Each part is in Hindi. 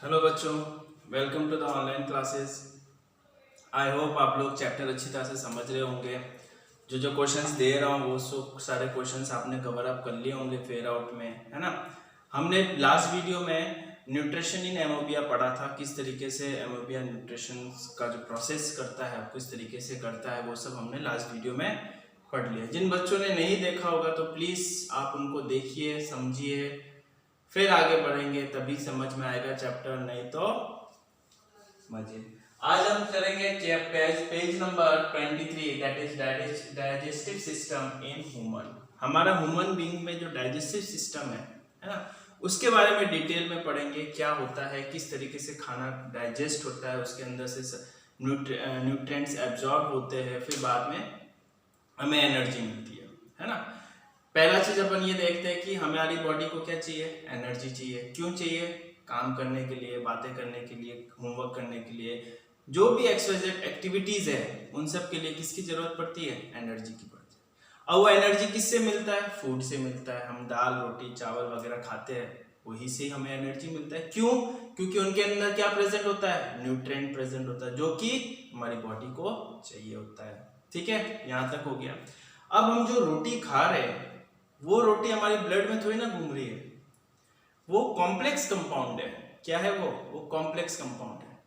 हेलो बच्चों, welcome to the online classes. I hope आप लोग चैप्टर अच्छी तरह से समझ रहे होंगे। जो क्वेश्चंस दे रहा हूँ वो सारे क्वेश्चंस आपने कवर अप कर लिए होंगे फेयर आउट में, है ना। हमने लास्ट वीडियो में न्यूट्रिशन इन एमोबिया पढ़ा था, किस तरीके से एमोबिया न्यूट्रिशन का जो प्रोसेस करता है किस तरीके से करता है, वो सब हमने लास्ट वीडियो में पढ़ लिया। जिन बच्चों ने नहीं देखा होगा तो प्लीज़ आप उनको देखिए, समझिए, फिर आगे बढ़ेंगे, तभी समझ में आएगा चैप्टर, नहीं तो मजे। आज हम करेंगे page number 23, that is digestive system in human. हमारा ह्यूमन बीइंग में जो डाइजेस्टिव सिस्टम है ना, उसके बारे में डिटेल में पढ़ेंगे। क्या होता है, किस तरीके से खाना डाइजेस्ट होता है, उसके अंदर से न्यूट्रिएंट्स एब्जॉर्ब होते हैं, फिर बाद में हमें एनर्जी मिलती है ना। पहला चीज अपन ये देखते हैं कि हमारी बॉडी को क्या चाहिए, एनर्जी चाहिए। क्यों चाहिए? काम करने के लिए, बातें करने के लिए, होमवर्क करने के लिए, जो भी एक्सरसाइज एक्टिविटीज है उन सब के लिए किसकी जरूरत पड़ती है, एनर्जी की पड़ती है। और वो एनर्जी किससे मिलता है, फूड से मिलता है। हम दाल रोटी चावल वगैरह खाते हैं, वही से हमें एनर्जी मिलता है। क्यों? क्योंकि उनके अंदर क्या प्रेजेंट होता है, न्यूट्रिएंट प्रेजेंट होता है, जो कि हमारी बॉडी को चाहिए होता है। ठीक है, यहाँ तक हो गया। अब हम जो रोटी खा रहे हैं वो रोटी हमारी ब्लड में थोड़ी ना घूम रही है, वो कॉम्प्लेक्स कंपाउंड है। क्या है वो कॉम्प्लेक्स कंपाउंड है।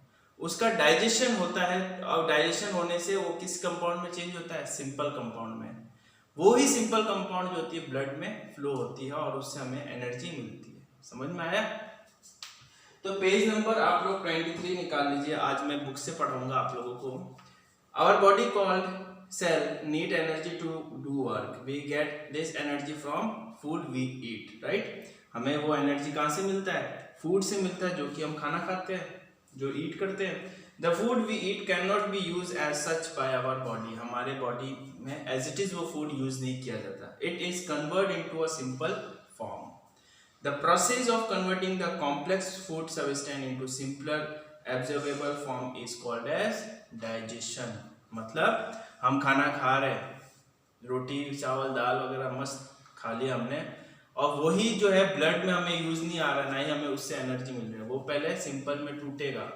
उसका डाइजेशन होता है, और डाइजेशन होने से वो किस कंपाउंड में चेंज होता है, सिंपल कंपाउंड में। वो ही सिंपल कंपाउंड जो होती है ब्लड में फ्लो होती है और उससे हमें एनर्जी मिलती है। समझ में आया? तो पेज नंबर आप लोग 23 निकाल लीजिए। आज मैं बुक से पढ़ाऊंगा आप लोगों को। Our body called cell need energy to do work. We get this energy from food we eat, right? हमें वो एनर्जी कहाँ से मिलता है, फूड से मिलता है, जो कि हम खाना खाते हैं, जो ईट करते हैं। The food we eat cannot be used as such by our body. हमारे बॉडी में एज इट इज वो फूड यूज नहीं किया जाता। It is converted into a simple form. The process of converting the complex food substance into simpler absorbable form is called as digestion. मतलब हम खाना खा रहे हैं, रोटी चावल दाल वगैरह मस्त खा लिया हमने, और वही जो है ब्लड में हमें यूज नहीं आ रहा, ना ही हमें उससे एनर्जी मिल रही है। वो पहले सिंपल में टूटेगा,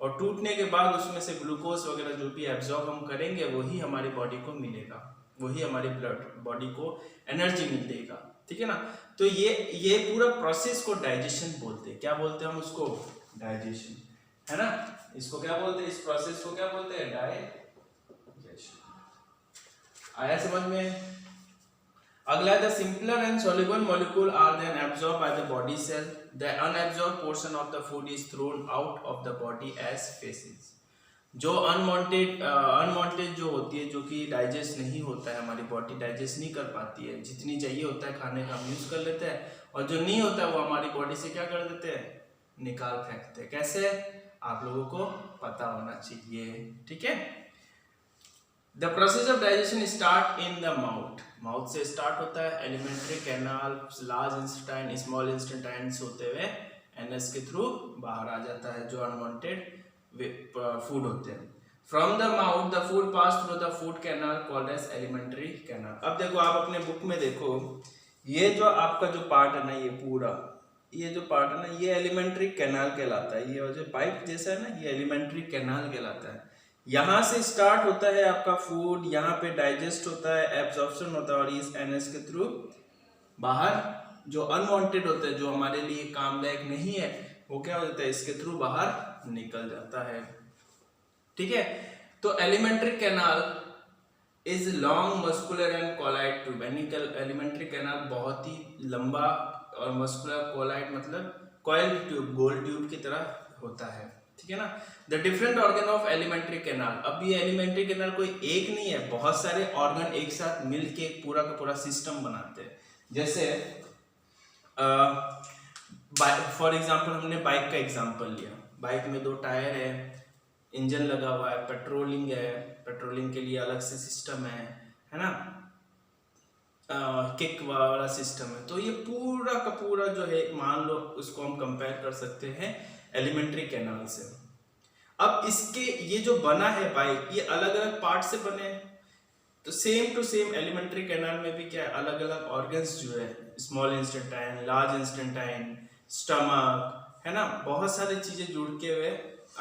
और टूटने के बाद उसमें से ग्लूकोज वगैरह जो भी एब्जॉर्ब हम करेंगे वही हमारी बॉडी को मिलेगा, वही हमारी ब्लड बॉडी को एनर्जी मिल देगा। ठीक है ना। तो ये पूरा प्रोसेस को डाइजेशन बोलते हैं। क्या बोलते हैं हम उसको, डाइजेशन, है ना। इसको क्या बोलते हैं, इस प्रोसेस को क्या बोलते हैं, डाइजेशन। आया समझ में? अगला, the simpler and soluble molecule are then absorb by the body cell. The unabsorb portion of the food is thrown out of the body as faeces. जो अनवांटेड जो होती है, जो कि डाइजेस्ट नहीं होता है, हमारी बॉडी डाइजेस्ट नहीं कर पाती है, जितनी चाहिए होता है खाने का हम यूज कर लेते हैं, और जो नहीं होता है वो हमारी बॉडी से क्या कर देते हैं, निकाल फेंकते हैं। कैसे? आप लोगों को पता होना चाहिए। ठीक है। The process of digestion start in the mouth. Mouth से स्टार्ट होता है, एलिमेंट्री कैनाल, लार्ज इंस्टेटाइन, स्मॉल इंस्टेटाइन्स होते हुए एनएस के थ्रू बाहर आ जाता है, जो अनवांटेड फूड होते हैं। From the mouth the food pass through the food canal called as alimentary canal. अब देखो, आप अपने बुक में देखो, ये जो आपका जो पार्ट है ना, ये पूरा ये जो पार्ट है ना, ये एलिमेंट्री कैनाल कहलाता है। ये जो पाइप जैसा है ना, ये एलिमेंट्री कैनाल कहलाता है। यहाँ से स्टार्ट होता है आपका फूड, यहाँ पे डाइजेस्ट होता है, एब्जॉर्प्शन होता है, और इस एनएस के थ्रू बाहर जो अनवांटेड होता है, जो हमारे लिए कामदायक नहीं है, वो क्या हो जाता है, इसके थ्रू बाहर निकल जाता है। ठीक है। तो alimentary canal is long muscular and colloid tube. Alimentary canal बहुत ही लंबा और मस्कुलर, कॉलाइड मतलब कॉइल ट्यूब, गोल ट्यूब की तरह होता है। ठीक है ना। The different organ of elementary canal. अब ये एलिमेंट्री कैनाल कोई एक नहीं है, बहुत सारे ऑर्गन एक साथ मिलके पूरा का पूरा सिस्टम बनाते हैं। जैसे फॉर एग्जांपल हमने बाइक का एग्जांपल लिया। बाइक में 2 टायर है, इंजन लगा हुआ है, पेट्रोलिंग है, पेट्रोलिंग के लिए अलग से सिस्टम है ना, किक वाला सिस्टम है। तो ये पूरा का पूरा जो है, मान लो उसको हम कंपेयर कर सकते हैं एलिमेंट्री कैनाल से। अब इसके ये जो बना है बाइक, ये अलग अलग पार्ट से बने हैं। तो same to same alimentary canal में भी क्या है, अलग अलग ऑर्गन्स जो है, small intestine, large intestine, stomach, है ना, बहुत सारी चीजें जुड़ के हुए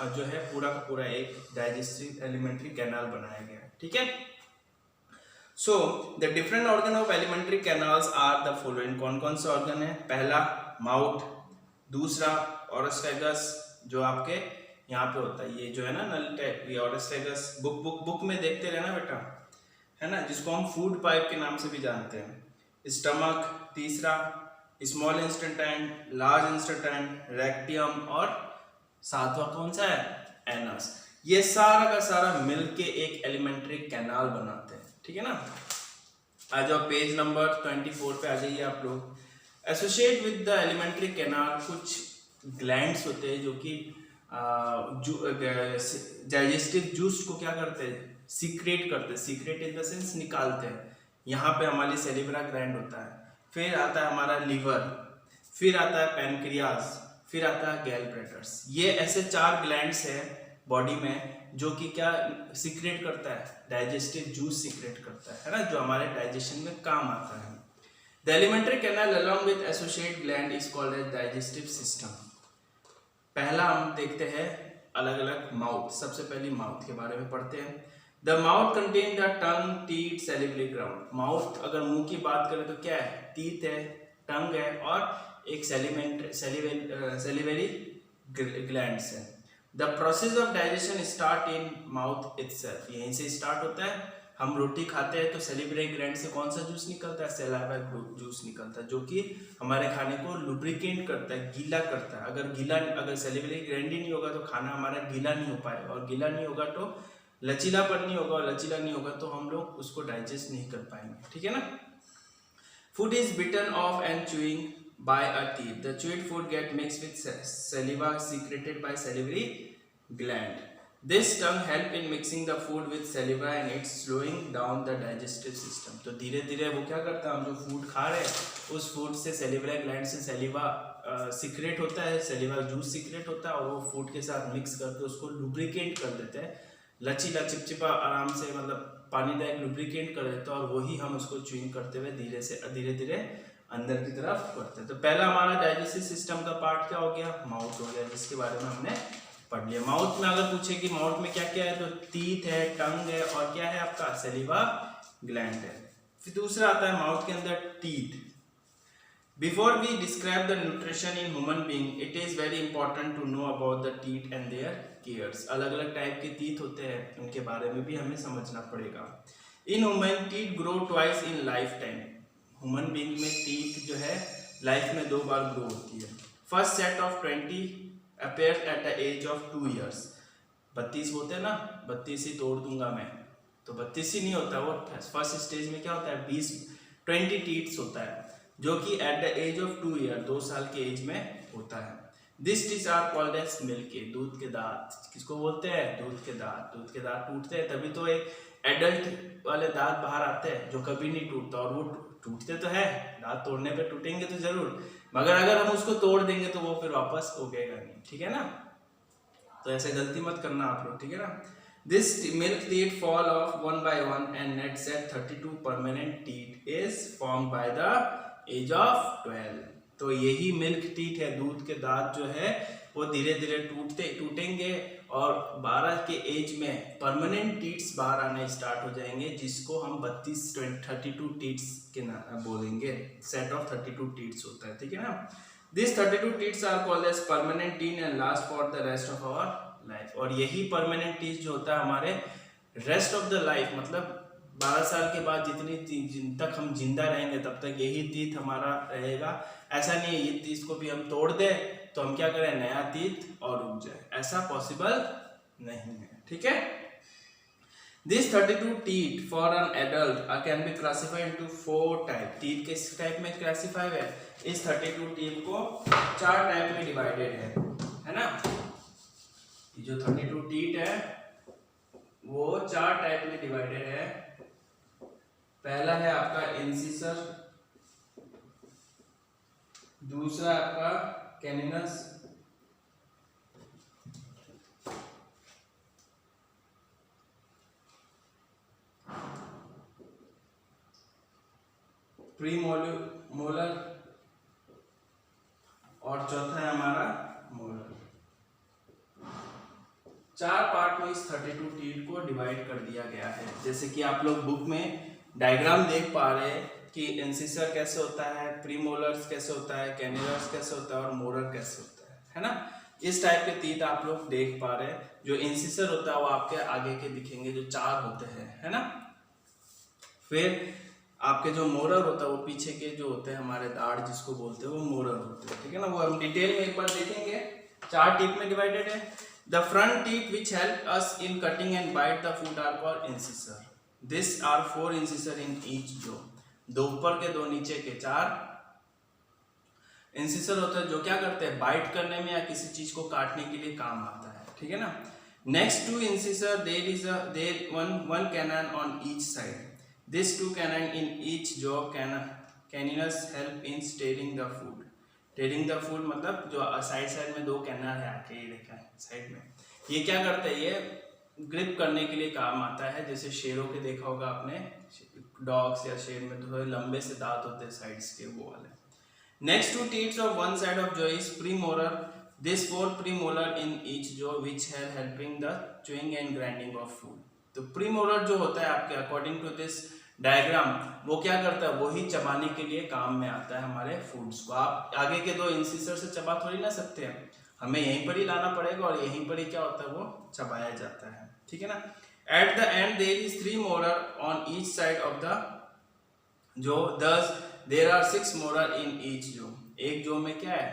जो है पूरा का पूरा एक डाइजेस्टिव एलिमेंट्री कैनाल बनाया गया है। ठीक है, so the different organ of alimentary canals are the following. कौन कौन से ऑर्गन है? पहला माउथ, दूसरा ओरोफेगस जो आपके यहाँ पे होता है, ये जो है ना नल टाइप, ये ओरोफेगस बुक में देखते रहना बेटा, है ना, जिसको हम फूड पाइप के नाम से भी जानते हैं। स्टमक तीसरा, स्मॉल इंस्टेंटाइन, लार्ज इंस्टेंटाइन, रेक्टियम, और सातवां कौन सा है? एनस। ये सारा का सारा मिलके एक एलिमेंट्री कैनाल बनाते हैं। ठीक है ना, आ जाओ पेज नंबर 24 पे आ जाइए आप लोग। Associate with the alimentary canal कुछ ग्लैंड्स होते हैं जो कि डाइजेस्टिव जूस को क्या करते हैं? सीक्रेट करते हैं। सीक्रेट इन द सेंस निकालते हैं। यहाँ पे हमारी सेलिब्रा ग्लैंड होता है, फिर आता है हमारा लीवर, फिर आता है पैनक्रियाज, फिर आता है गैलब्लैडर्स। ये ऐसे 4 ग्लैंड्स है बॉडी में जो कि क्या सीक्रेट करता है? डाइजेस्टिव जूस सीक्रेट करता है ना, जो हमारे डाइजेशन में काम आता है। The alimentary canal along with associate gland is called as digestive system. पहला हम देखते हैं अलग अलग माउथ। सबसे पहले माउथ के बारे में पढ़ते हैं। The mouth contain the tongue, teeth, salivary gland. Mouth अगर मुंह की बात करें तो क्या है? टीथ है, टंग है, और एक सैलिवरी ग्लैंड्स है। The process of digestion start in mouth itself. यहीं से स्टार्ट होता है। हम रोटी खाते हैं तो सैलिवरी ग्लैंड से कौन सा जूस निकलता है? सैलाइवा जूस निकलता है, जो कि हमारे खाने को लुब्रिकेट करता है, गीला करता है। अगर सैलिवरी ग्लैंड ही नहीं होगा तो खाना हमारा गीला नहीं हो पाएगा, और गीला नहीं होगा तो लचीलापन नहीं होगा, और लचीला नहीं होगा तो हम लोग उसको डाइजेस्ट नहीं कर पाएंगे। ठीक है ना। Food is bitten off and chewing by a teeth. The chewed food get mixed with saliva secreted by salivary gland. This tongue help in mixing the food with saliva and it's slowing down the digestive system. तो धीरे धीरे वो क्या करता है? हम जो फूड खा रहे हैं उस फूड से सेलिवरी ग्लैंड से सैलिवा सीक्रेट होता है, सैलिवा जूस सीक्रेट होता है, और वो फूड के साथ मिक्स करके उसको लुब्रिकेट कर देते हैं, लचीला चिपचिपा आराम से, मतलब पानीदायक लुब्रिकेट कर देता है, और वही हम उसको च्यूइंग करते हुए धीरे धीरे अंदर की तरफ बढ़ते हैं। तो पहला हमारा डाइजेस्टिव सिस्टम का पार्ट क्या हो गया? माउथ हो गया, जिसके बारे में हमने पढ़ लिया। माउथ में अगर पूछे कि माउथ में क्या क्या है, तो टीथ है, टंग है, और क्या है आपका? सैलिवा ग्लैंड है। फिर दूसरा आता है माउथ के अंदर teeth. Before we describe the nutrition in human being, it is very important to know about the teeth and their cares. अलग अलग टाइप के टीथ होते हैं, उनके बारे में भी हमें समझना पड़ेगा। In human teeth grow twice in life time. Human being में टीथ जो है लाइफ में 2 बार ग्रो होती है। First set of 20 appear at the age of 2 years। 32 होते हैं ना, 32 ही तोड़ दूंगा मैं, तो 32 ही नहीं होता वो। फर्स्ट स्टेज में क्या होता है? 20 टीथ्स होता है, जो कि at the age of 2 year 2 साल के एज में होता है। This teeth are called as milk, दूध के दांत। किसको बोलते हैं? दूध के दांत। दूध के दांत टूटते हैं तभी तो एक एडल्ट वाले दांत बाहर आते हैं, जो कभी नहीं टूटता, और वो टूटते तो है, दांत तोड़ने पे टूटेंगे तो जरूर, मगर अगर हम उसको तोड़ देंगे तो वो फिर वापस उगेगा नहीं। ठीक है ना, तो ऐसे गलती मत करना आप लोग। ठीक है ना। This milk teeth fall of 1 by 1 and net set 32 permanent teeth is formed by the age of 12। तो यही मिल्क टीथ है, दूध के दांत जो है वो धीरे धीरे टूटेंगे, और 12 के एज में परमानेंट टीथ्स बाहर आने स्टार्ट हो जाएंगे, जिसको हम 32 टीथ्स के बोलेंगे। सेट ऑफ 32 टीथ्स होता है। ठीक है ना। This 32 teeths are called as permanent teeth and last for the rest of our life. और यही परमानेंट टीथ जो होता है हमारे रेस्ट ऑफ द लाइफ, मतलब 12 साल के बाद जिन तक हम जिंदा रहेंगे तब तक यही टीथ हमारा रहेगा। ऐसा नहीं है ये टीथ को भी हम तोड़ दें तो हम क्या करें? नया टीथ और उग जाए, ऐसा पॉसिबल नहीं है। ठीक है। This 32 teeth for an adult can be classified into 4 type। Teeth किस टाइप में क्लासिफाई है? इस 32 टीथ को 4 टाइप में डिवाइडेड है ना। ये जो 32 टीथ है वो 4 टाइप में डिवाइडेड है। पहला है आपका इंसिसर, दूसरा आपका कैनिनस, प्रीमोलर, और चौथा है हमारा 4 पार्ट में इस 32 टीथ को डिवाइड कर दिया गया है। जैसे कि आप लोग बुक में डायग्राम देख पा रहे हैं कि इंसिसर कैसे होता है, प्रीमोलर्स कैसे होता है, कैनिलर्स कैसे होता है और मोलर कैसे होता है ना। इस टाइप के टीथ आप लोग देख पा रहे हैं। जो इंसिसर होता है वो आपके आगे के दिखेंगे, जो 4 होते हैं, है ना। फिर आपके जो मोरर होता है वो पीछे के जो होते हैं हमारे दाढ़ जिसको बोलते हैं वो मोरर होते हैं, ठीक है ना। वो हम डिटेल में एक बार देखेंगे। 4 टीथ में डिवाइडेड है। The front teeth which help us in cutting and bite the food are called incisor. This are 4 incisor in each जो 2 ऊपर के 2 नीचे के 4 इंसिसर होता है जो क्या करते हैं, बाइट करने में या किसी चीज को काटने के लिए काम आता है, ठीक है ना। Next to incisor there is one canine on each side. These 2 canine in each jaw caninus help in tearing the food. Tearing the food मतलब जो साइड में 2 कैनन है, आके ये देखा है साइड में, ये क्या करते हैं, ये ग्रिप करने के लिए काम आता है। जैसे शेरों के देखा होगा आपने, डॉग्स या शेर में थोड़े लंबे से दांत होते हैं साइड्स के, वो वाले। Next two teeths of one side of jaw is premolar. This 4 premolar in each jaw which are helping the chewing and grinding of food. तो प्रीमोलर जो होता है आपके अकॉर्डिंग टू दिस डायग्राम वो क्या करता है, वही चबाने के लिए काम में आता है हमारे फूड्स को। आप आगे के 2 इंसिसर से चबा थोड़ी ना सकते हैं, हमें यहीं पर ही लाना पड़ेगा और यहीं पर ही क्या होता है, वो चबाया जाता है, ठीक है ना। At the end there is 3 molar on each side of the jaw, thus there are 6 molar in each jaw. एक जो में क्या है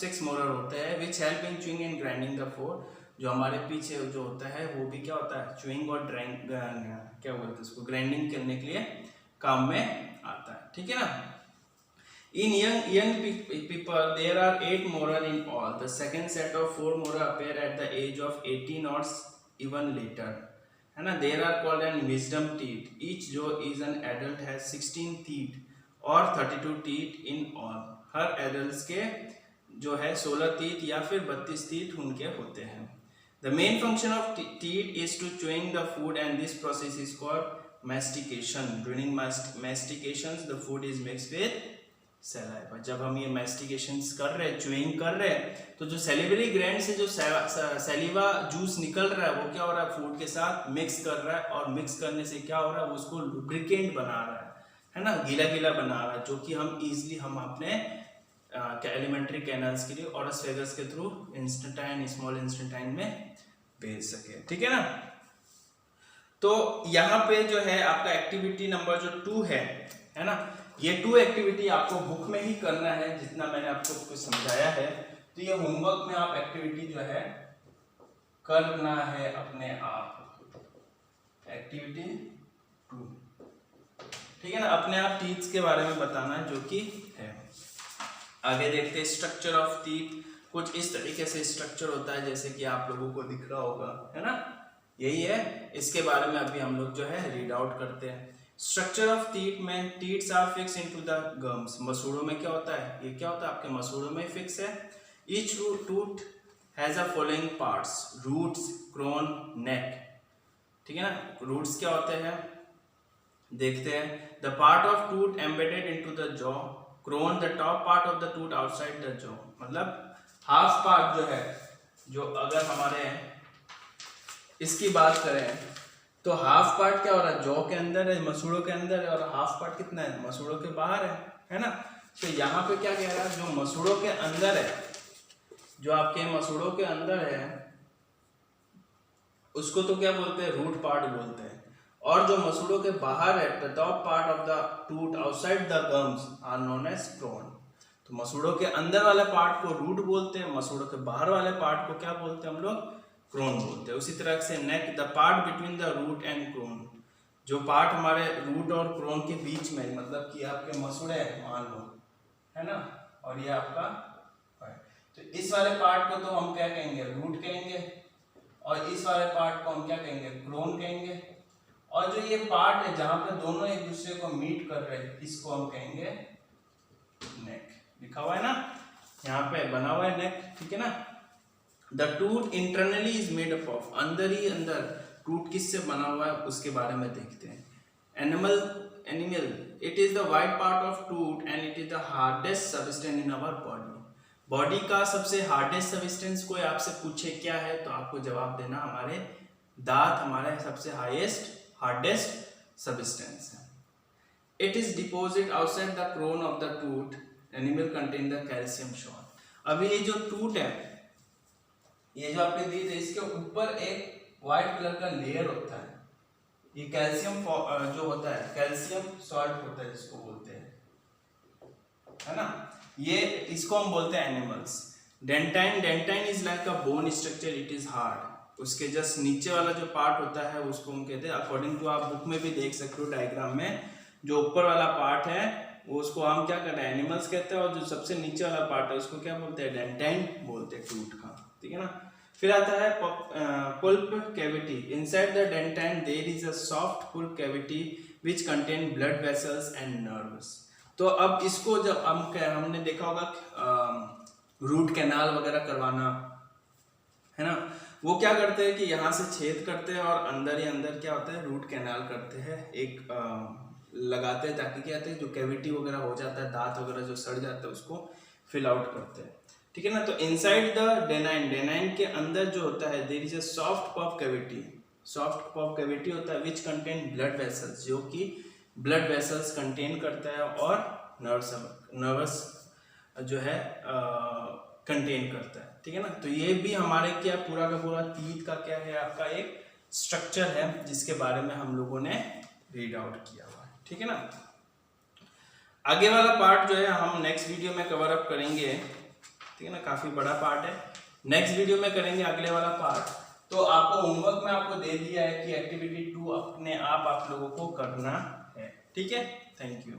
6 मोलर होते हैं which help in chewing and grinding the food. जो हमारे पीछे जो होता है वो भी क्या होता है, च्यूइंग और क्या बोलते हैं उसको, ग्राइंडिंग करने के लिए काम में आता है, ठीक है ना। In young people there are 8 molar in all. The second set of 4 molar appear at the age of 18 or even later, है ना। There are called an wisdom teeth. Each जो is an adult has 16 teeth or 32 teeth in all. हर एडल्ट के जो है 16 टीथ या फिर 32 टीथ उनके होते हैं। The main function of teeth is to chewing the food and this process is called mastication. During mastications the food is mixed with saliva. जब हम ये mastications कर रहे हैं, chewing कर रहे हैं, तो जो salivary gland से जो saliva juice निकल रहा है वो क्या हो रहा है, फूड के साथ मिक्स कर रहा है और मिक्स करने से क्या हो रहा है, वो उसको lubricant बना रहा है ना, गीला गीला बना रहा है, जो कि हम इजिली हम अपने एलिमेंट्री कैनल्स के लिए ऑरसफेगस के थ्रू इंस्टेंटाइन, स्मॉल इंस्टेंटाइन में भेज सके, ठीक है ना। तो यहाँ पे जो है आपका एक्टिविटी नंबर जो 2 है ना, ये 2 एक्टिविटी आपको बुक में ही करना है जितना मैंने आपको कुछ समझाया है। तो ये होमवर्क में आप एक्टिविटी जो है करना है अपने आप, एक्टिविटी 2, ठीक है ना। अपने आप टीथ के बारे में बताना है जो कि है। आगे देखते हैं स्ट्रक्चर ऑफ टीथ। कुछ इस तरीके से स्ट्रक्चर होता है जैसे कि आप लोगों को दिख रहा होगा, है ना, यही है। इसके बारे में अभी हम लोग जो है रीड आउट करते हैं। स्ट्रक्चर ऑफ टीथ में teeths are fix into the gums. मसूड़ों में क्या होता है, ये क्या होता है आपके मसूड़ों में फिक्स है। Each tooth has a following parts, roots, crown, neck, ठीक है ना। रूट्स क्या होते हैं देखते हैं। The part of tooth embedded into the jaw, crown the top part of the tooth outside the jaw. मतलब हाफ पार्ट जो है, जो अगर हमारे इसकी बात करें तो हाफ पार्ट क्या हो रहा है, जॉ के अंदर है, मसूड़ों के अंदर है, और हाफ पार्ट कितना है, मसूड़ों के बाहर है ना। तो यहाँ पे क्या कह रहा है, जो मसूड़ों के अंदर है, जो आपके मसूड़ों के अंदर है उसको तो क्या बोलते हैं, रूट पार्ट बोलते हैं। और जो मसूड़ों के बाहर है, the top part of the tooth outside the gums are known as crown. तो मसूड़ों के अंदर वाले पार्ट को रूट बोलते हैं, मसूड़ों के बाहर वाले पार्ट को क्या बोलते हैं हम लोग, क्रोन बोलते हैं। उसी तरह से neck, the part between the root and crown, जो पार्ट हमारे रूट और क्रोन के बीच में, मतलब कि आपके मसूड़े मान लो, है ना, और ये आपका है। तो इस वाले पार्ट को तो हम क्या कहेंगे, रूट कहेंगे, और इस वाले पार्ट को हम क्या कहेंगे, क्रोन कहेंगे। और जो ये पार्ट है जहां पे दोनों एक दूसरे को मीट कर रहे हैं, इसको हम कहेंगे नेक। लिखा हुआ है ना, यहाँ पे बना हुआ है नेक, ठीक है ना। The tooth internally is made up of, अंदर ही अंदर टूथ किससे बना हुआ है उसके बारे में देखते हैं। Enamel, it is the white part of tooth and it is the hardest substance in our body. Body का सबसे हार्डेस्ट सब्सटेंस कोई आपसे पूछे क्या है तो आपको जवाब देना हमारे दांत हमारे सबसे हार्डेस्ट सब्सटेंस है। It is deposit outside the crown of the tooth, enamel contain the calcium salt. अभी ये जो टूथ है, ये जो आपके दी है, इसके ऊपर एक व्हाइट कलर का लेयर होता है, ये कैल्शियम जो होता है, कैल्शियम सॉल्ट होता है जिसको बोलते हैं, है ना। ये इसको हम बोलते हैं animals. Dentine is like a bone structure, it is hard. उसके जस्ट नीचे वाला जो पार्ट होता है उसको हम कहते हैं, अकॉर्डिंग टू आप बुक में भी देख सकते हो डायग्राम में, जो ऊपर वाला पार्ट है वो उसको हम क्या कहते हैं, एनिमल्स कहते हैं, और जो सबसे नीचे वाला पार्ट है उसको क्या बोलते हैं, डेंटाइन बोलते हैं टूथ का, ठीक है ना। फिर आता है pulp cavity. Inside the dentine there is a soft pulp cavity which contain blood vessels and nerves. तो अब इसको जब हमने देखा होगा रूट कैनाल वगैरह करवाना, है ना, वो क्या करते हैं कि यहाँ से छेद करते हैं और अंदर ही अंदर क्या होता है, रूट कैनाल करते हैं, एक लगाते हैं, ताकि क्या होता है जो कैविटी वगैरह हो जाता है, दांत वगैरह जो सड़ जाता है उसको फिल आउट करते हैं, ठीक है ना। तो इनसाइड द डेनाइन के अंदर जो होता है, देयर इज अ सॉफ्ट पफ कैविटी होता है विच कंटेन ब्लड वेसल्स, जो कि ब्लड वेसल्स कंटेन करता है, और नर्वस जो है कंटेन करता है, ठीक है ना। तो ये भी हमारे क्या पूरा का पूरा टीथ का क्या है, आपका एक स्ट्रक्चर है जिसके बारे में हम लोगों ने रीड आउट किया हुआ है, ठीक है ना। आगे वाला पार्ट जो है हम नेक्स्ट वीडियो में कवर अप करेंगे, ठीक है ना, काफी बड़ा पार्ट है, नेक्स्ट वीडियो में करेंगे अगले वाला पार्ट। तो आपको होमवर्क में आपको दे दिया है कि एक्टिविटी 2 अपने आप लोगों को करना है, ठीक है। Thank you.